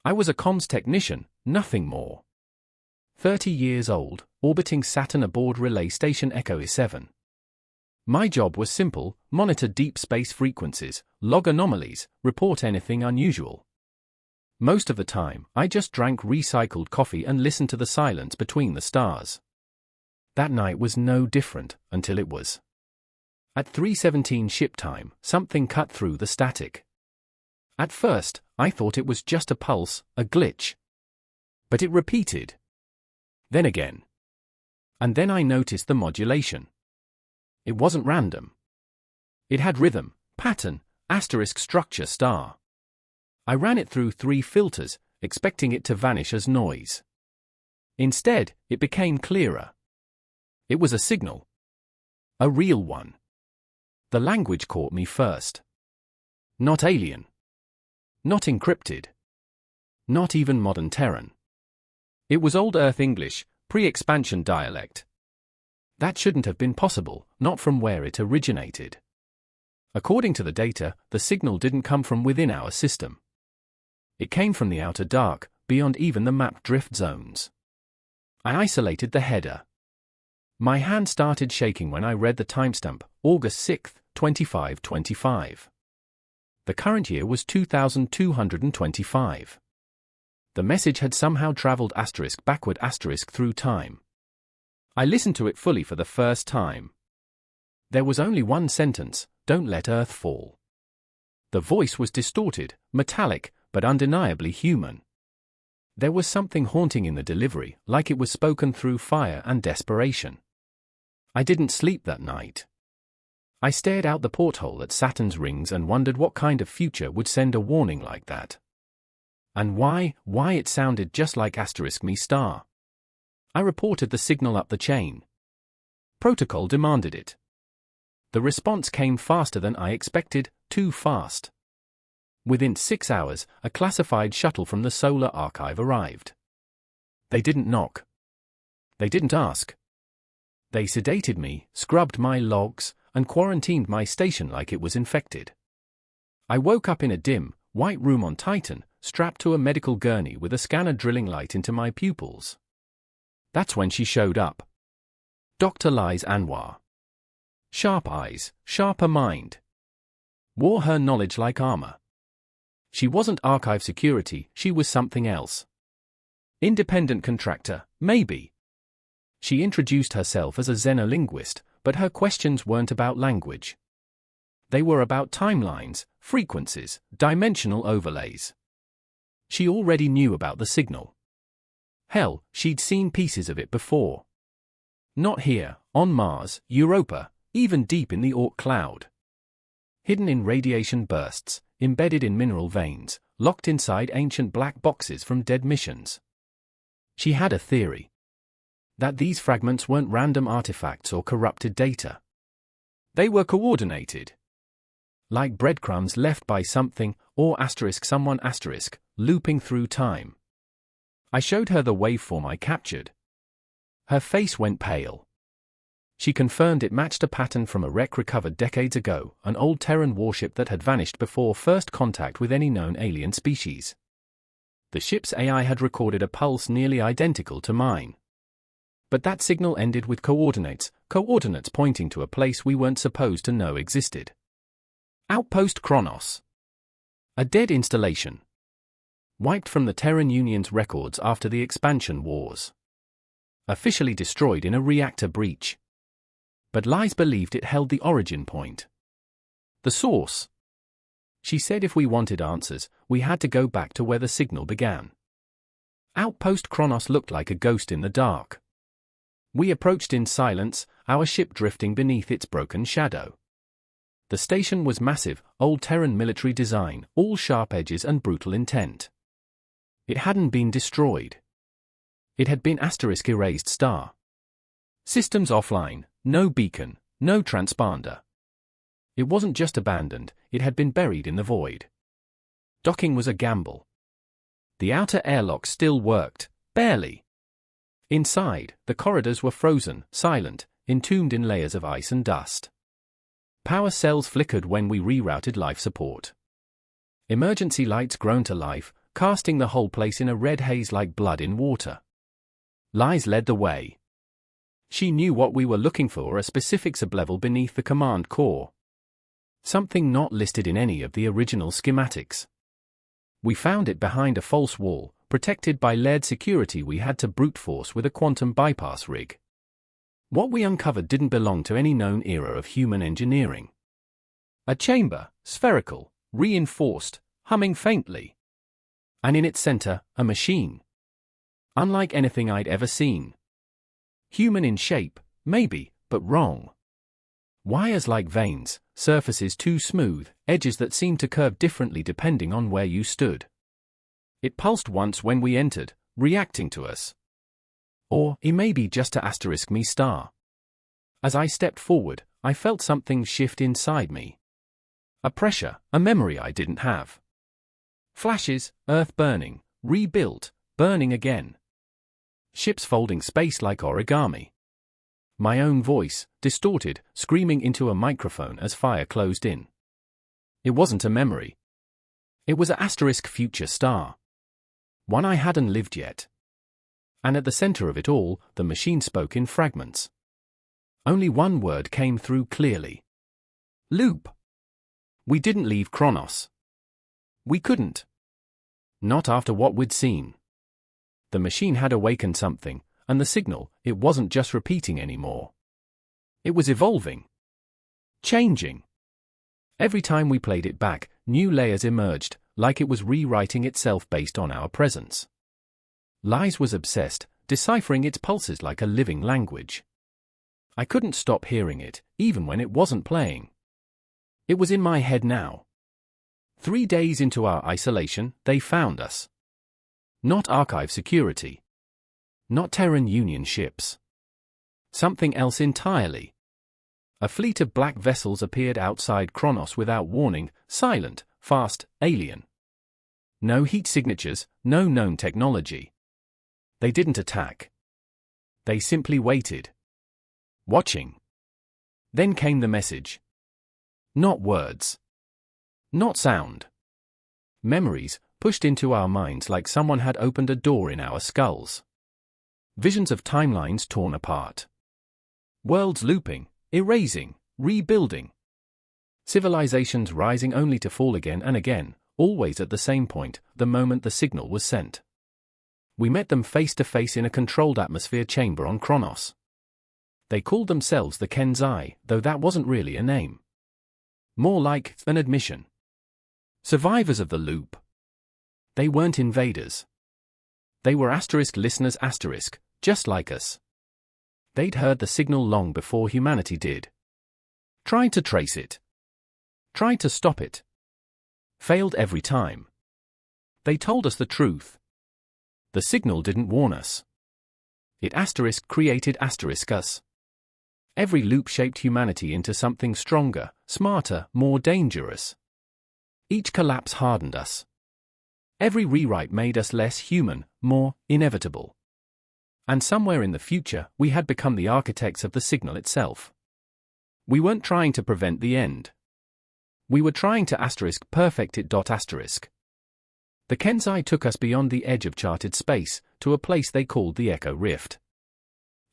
I was a comms technician, nothing more. 30 years old, orbiting Saturn aboard Relay Station Echo E7. My job was simple: monitor deep space frequencies, log anomalies, report anything unusual. Most of the time, I just drank recycled coffee and listened to the silence between the stars. That night was no different, until it was. At 3:17 ship time, something cut through the static. At first, I thought it was just a pulse, a glitch. But it repeated. Then again. And then I noticed the modulation. It wasn't random. It had rhythm, pattern, asterisk structure star. I ran it through 3 filters, expecting it to vanish as noise. Instead, it became clearer. It was a signal. A real one. The language caught me first. Not alien. Not encrypted. Not even modern Terran. It was Old Earth English, pre-expansion dialect. That shouldn't have been possible, not from where it originated. According to the data, the signal didn't come from within our system. It came from the outer dark, beyond even the mapped drift zones. I isolated the header. My hand started shaking when I read the timestamp, August 6, 2525. The current year was 2225. The message had somehow traveled backward through time. I listened to it fully for the first time. There was only one sentence: "Don't let Earth fall." The voice was distorted, metallic, but undeniably human. There was something haunting in the delivery, like it was spoken through fire and desperation. I didn't sleep that night. I stared out the porthole at Saturn's rings and wondered what kind of future would send a warning like that. And why it sounded just like *me star. I reported the signal up the chain. Protocol demanded it. The response came faster than I expected, too fast. Within 6 hours, a classified shuttle from the Solar Archive arrived. They didn't knock. They didn't ask. They sedated me, scrubbed my logs, and quarantined my station like it was infected. I woke up in a dim, white room on Titan, strapped to a medical gurney with a scanner drilling light into my pupils. That's when she showed up. Dr. Liz Anwar. Sharp eyes, sharper mind. Wore her knowledge like armor. She wasn't archive security, she was something else. Independent contractor, maybe. She introduced herself as a xenolinguist, but her questions weren't about language. They were about timelines, frequencies, dimensional overlays. She already knew about the signal. Hell, she'd seen pieces of it before. Not here, on Mars, Europa, even deep in the Oort cloud. Hidden in radiation bursts, embedded in mineral veins, locked inside ancient black boxes from dead missions. She had a theory. That these fragments weren't random artifacts or corrupted data. They were coordinated. Like breadcrumbs left by something, or someone looping through time. I showed her the waveform I captured. Her face went pale. She confirmed it matched a pattern from a wreck recovered decades ago, an old Terran warship that had vanished before first contact with any known alien species. The ship's AI had recorded a pulse nearly identical to mine. But that signal ended with coordinates pointing to a place we weren't supposed to know existed. Outpost Kronos. A dead installation. Wiped from the Terran Union's records after the expansion wars. Officially destroyed in a reactor breach. But Liz believed it held the origin point. The source. She said if we wanted answers, we had to go back to where the signal began. Outpost Kronos looked like a ghost in the dark. We approached in silence, our ship drifting beneath its broken shadow. The station was massive, old Terran military design, all sharp edges and brutal intent. It hadn't been destroyed. It had been erased star. Systems offline, no beacon, no transponder. It wasn't just abandoned, it had been buried in the void. Docking was a gamble. The outer airlock still worked, barely. Inside, the corridors were frozen, silent, entombed in layers of ice and dust. Power cells flickered when we rerouted life support. Emergency lights groaned to life, casting the whole place in a red haze like blood in water. Lies led the way. She knew what we were looking for, a specific sublevel beneath the command core. Something not listed in any of the original schematics. We found it behind a false wall, protected by layered security we had to brute force with a quantum bypass rig. What we uncovered didn't belong to any known era of human engineering. A chamber, spherical, reinforced, humming faintly. And in its center, a machine. Unlike anything I'd ever seen. Human in shape, maybe, but wrong. Wires like veins, surfaces too smooth, edges that seemed to curve differently depending on where you stood. It pulsed once when we entered, reacting to us. Or, it may be just to asterisk me star. As I stepped forward, I felt something shift inside me. A pressure, a memory I didn't have. Flashes, Earth burning, rebuilt, burning again. Ships folding space like origami. My own voice, distorted, screaming into a microphone as fire closed in. It wasn't a memory. It was a asterisk future star. One I hadn't lived yet. And at the center of it all, the machine spoke in fragments. Only one word came through clearly. Loop. We didn't leave Kronos. We couldn't. Not after what we'd seen. The machine had awakened something, and the signal, it wasn't just repeating anymore. It was evolving. Changing. Every time we played it back, new layers emerged, like it was rewriting itself based on our presence. Lies was obsessed, deciphering its pulses like a living language. I couldn't stop hearing it, even when it wasn't playing. It was in my head now. 3 days into our isolation, they found us. Not archive security. Not Terran Union ships. Something else entirely. A fleet of black vessels appeared outside Kronos without warning, silent, fast, alien. No heat signatures, no known technology. They didn't attack. They simply waited. Watching. Then came the message. Not words. Not sound. Memories, pushed into our minds like someone had opened a door in our skulls. Visions of timelines torn apart. Worlds looping, erasing, rebuilding. Civilizations rising only to fall again and again, always at the same point, the moment the signal was sent. We met them face to face in a controlled atmosphere chamber on Kronos. They called themselves the Kenzai, though that wasn't really a name. More like an admission. Survivors of the loop. They weren't invaders. They were asterisk listeners asterisk, just like us. They'd heard the signal long before humanity did. Tried to trace it. Tried to stop it. Failed every time. They told us the truth. The signal didn't warn us. It asterisk created asterisk us. Every loop shaped humanity into something stronger, smarter, more dangerous. Each collapse hardened us. Every rewrite made us less human, more inevitable. And somewhere in the future, we had become the architects of the signal itself. We weren't trying to prevent the end. We were trying to asterisk perfect it. Asterisk. The Kenzai took us beyond the edge of charted space, to a place they called the Echo Rift.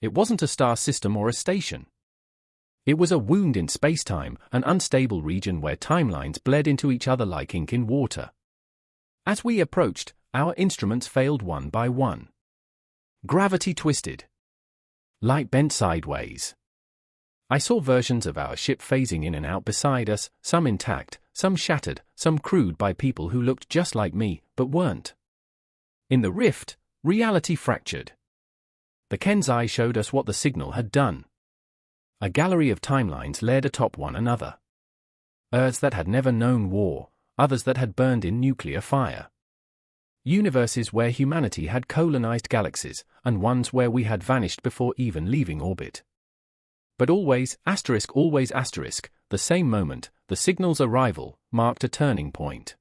It wasn't a star system or a station. It was a wound in spacetime, an unstable region where timelines bled into each other like ink in water. As we approached, our instruments failed one by one. Gravity twisted. Light bent sideways. I saw versions of our ship phasing in and out beside us, some intact, some shattered, some crewed by people who looked just like me, but weren't. In the rift, reality fractured. The Kenzai showed us what the signal had done. A gallery of timelines layered atop one another. Earths that had never known war, others that had burned in nuclear fire. Universes where humanity had colonized galaxies, and ones where we had vanished before even leaving orbit. But always asterisk, the same moment, the signal's arrival, marked a turning point.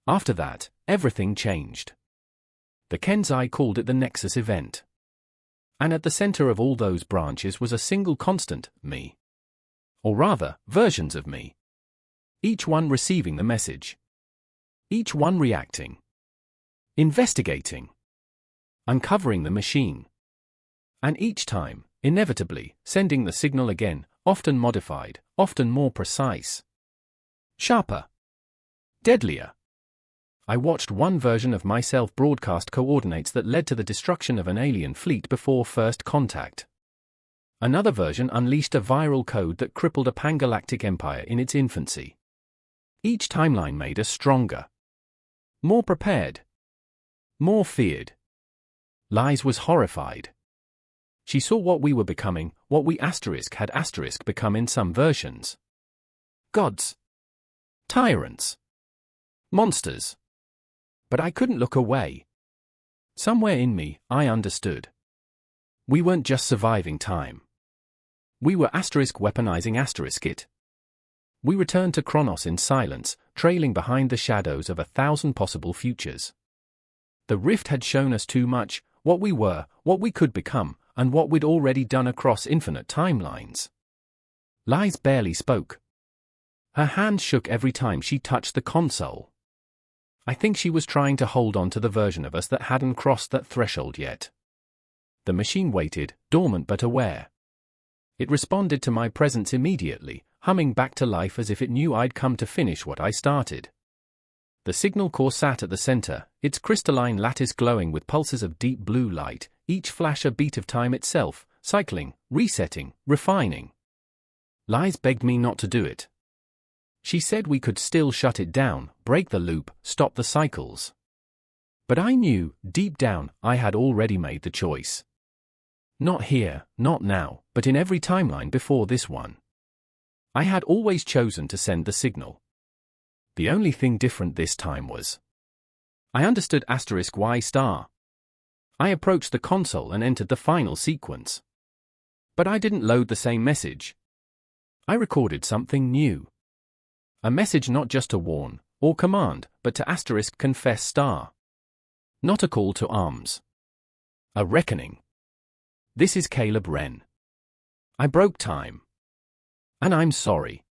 After that, everything changed. The Kenzai called it the Nexus event. And at the center of all those branches was a single constant, me. Or rather, versions of me. Each one receiving the message. Each one reacting. investigating, uncovering the machine. And each time, inevitably, sending the signal again, often modified, often more precise. Sharper. Deadlier. I watched one version of myself broadcast coordinates that led to the destruction of an alien fleet before first contact. Another version unleashed a viral code that crippled a pangalactic empire in its infancy. Each timeline made us stronger. More prepared. More feared. Lies was horrified. She saw what we were becoming, what we had become in some versions. Gods. Tyrants. Monsters. But I couldn't look away. Somewhere in me, I understood. We weren't just surviving time. We were weaponizing it. We returned to Chronos in silence, trailing behind the shadows of 1,000 possible futures. The rift had shown us too much, what we were, what we could become, and what we'd already done across infinite timelines. Lies barely spoke. Her hand shook every time she touched the console. I think she was trying to hold on to the version of us that hadn't crossed that threshold yet. The machine waited, dormant but aware. It responded to my presence immediately, humming back to life as if it knew I'd come to finish what I started. The signal core sat at the center, its crystalline lattice glowing with pulses of deep blue light, each flash a beat of time itself, cycling, resetting, refining. Lies begged me not to do it. She said we could still shut it down, break the loop, stop the cycles. But I knew, deep down, I had already made the choice. Not here, not now, but in every timeline before this one. I had always chosen to send the signal. The only thing different this time was I understood *Y*. I approached the console and entered the final sequence. But I didn't load the same message. I recorded something new. A message not just to warn, or command, but to *confess*. Not a call to arms. A reckoning. This is Caleb Wren. I broke time. And I'm sorry.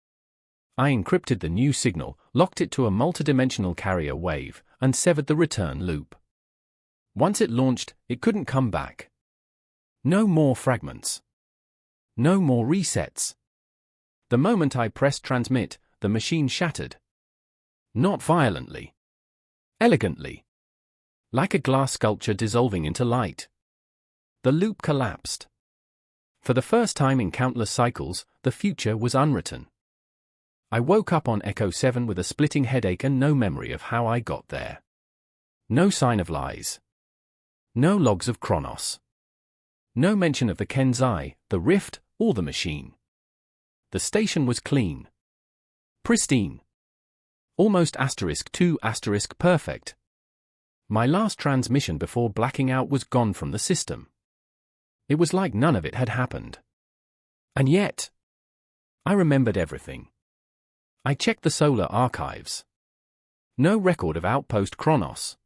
I encrypted the new signal, locked it to a multidimensional carrier wave, and severed the return loop. Once it launched, it couldn't come back. No more fragments. No more resets. The moment I pressed transmit, the machine shattered. Not violently. Elegantly. Like a glass sculpture dissolving into light. The loop collapsed. For the first time in countless cycles, the future was unwritten. I woke up on Echo 7 with a splitting headache and no memory of how I got there. No sign of Lies. No logs of Chronos. No mention of the Kenzai, the rift, or the machine. The station was clean. Pristine. Almost *2 perfect. My last transmission before blacking out was gone from the system. It was like none of it had happened. And yet, I remembered everything. I checked the solar archives. No record of Outpost Chronos.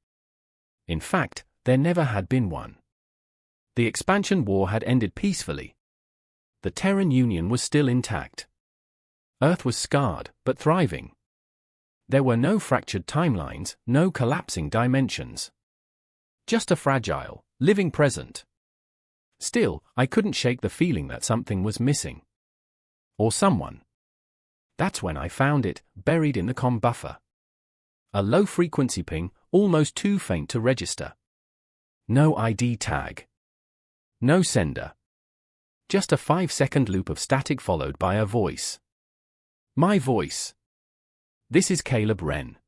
In fact, there never had been one. The expansion war had ended peacefully. The Terran Union was still intact. Earth was scarred, but thriving. There were no fractured timelines, no collapsing dimensions. Just a fragile, living present. Still, I couldn't shake the feeling that something was missing. Or someone. That's when I found it, buried in the comm buffer. A low-frequency ping, almost too faint to register. No ID tag. No sender. Just a 5-second loop of static followed by a voice. My voice. This is Caleb Wren.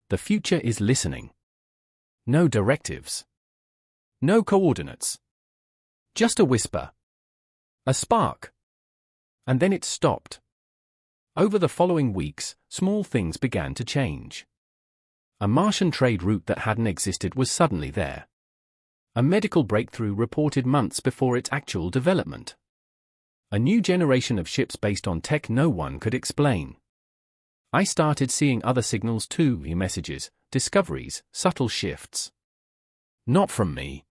The future is listening. No directives. No coordinates. Just a whisper. A spark. And then it stopped. Over the following weeks, small things began to change. A Martian trade route that hadn't existed was suddenly there. A medical breakthrough reported months before its actual development. A new generation of ships based on tech no one could explain. I started seeing other signals too, messages, discoveries, subtle shifts. Not from me.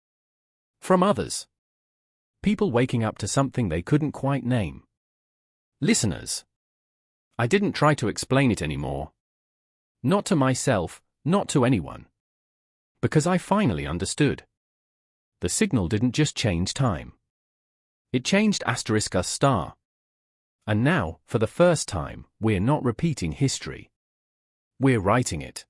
From others. People waking up to something they couldn't quite name. Listeners. I didn't try to explain it anymore. Not to myself, not to anyone. Because I finally understood. The signal didn't just change time. It changed asterisk us star. And now, for the first time, we're not repeating history. We're writing it.